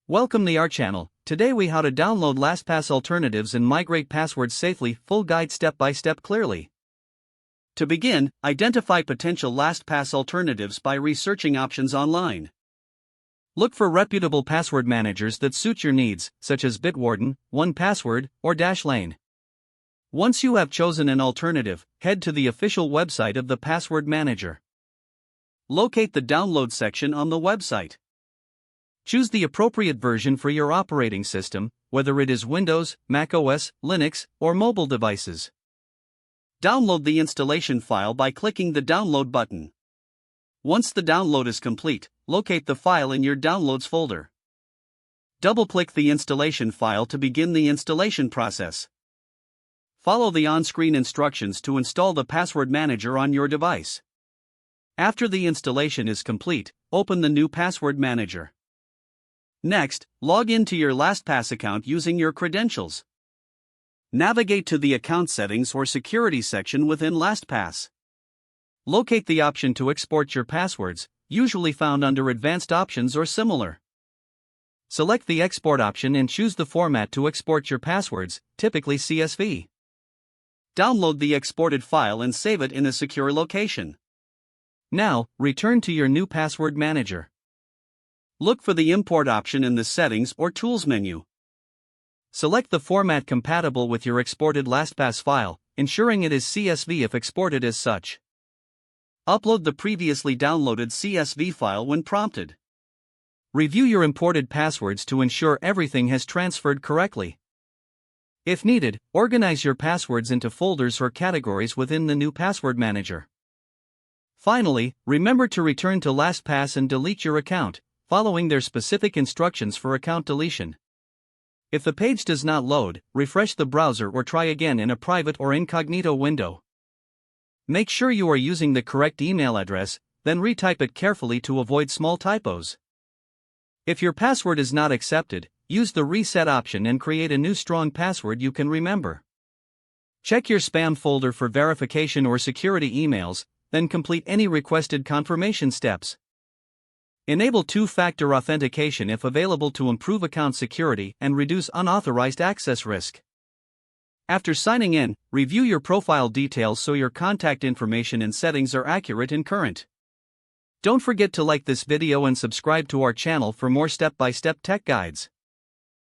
Welcome to our channel. Today we how to download LastPass alternatives and migrate passwords safely, full guide step by step clearly. To begin, identify potential LastPass alternatives by researching options online. Look for reputable password managers that suit your needs, such as Bitwarden, 1Password, or Dashlane. Once you have chosen an alternative, head to the official website of the password manager. Locate the download section on the website. Choose the appropriate version for your operating system, whether it is Windows, macOS, Linux, or mobile devices. Download the installation file by clicking the download button. Once the download is complete, locate the file in your downloads folder. Double-click the installation file to begin the installation process. Follow the on-screen instructions to install the password manager on your device. After the installation is complete, open the new password manager. Next, log in to your LastPass account using your credentials. Navigate to the account settings or security section within LastPass. Locate the option to export your passwords, usually found under Advanced Options or similar. Select the export option and choose the format to export your passwords, typically CSV. Download the exported file and save it in a secure location. Now, return to your new password manager. Look for the import option in the Settings or Tools menu. Select the format compatible with your exported LastPass file, ensuring it is CSV if exported as such. Upload the previously downloaded CSV file when prompted. Review your imported passwords to ensure everything has transferred correctly. If needed, organize your passwords into folders or categories within the new password manager. Finally, remember to return to LastPass and delete your account, following their specific instructions for account deletion. If the page does not load, refresh the browser or try again in a private or incognito window. Make sure you are using the correct email address, then retype it carefully to avoid small typos. If your password is not accepted, use the reset option and create a new strong password you can remember. Check your spam folder for verification or security emails, then complete any requested confirmation steps. Enable two-factor authentication if available to improve account security and reduce unauthorized access risk. After signing in, review your profile details so your contact information and settings are accurate and current. Don't forget to like this video and subscribe to our channel for more step-by-step tech guides.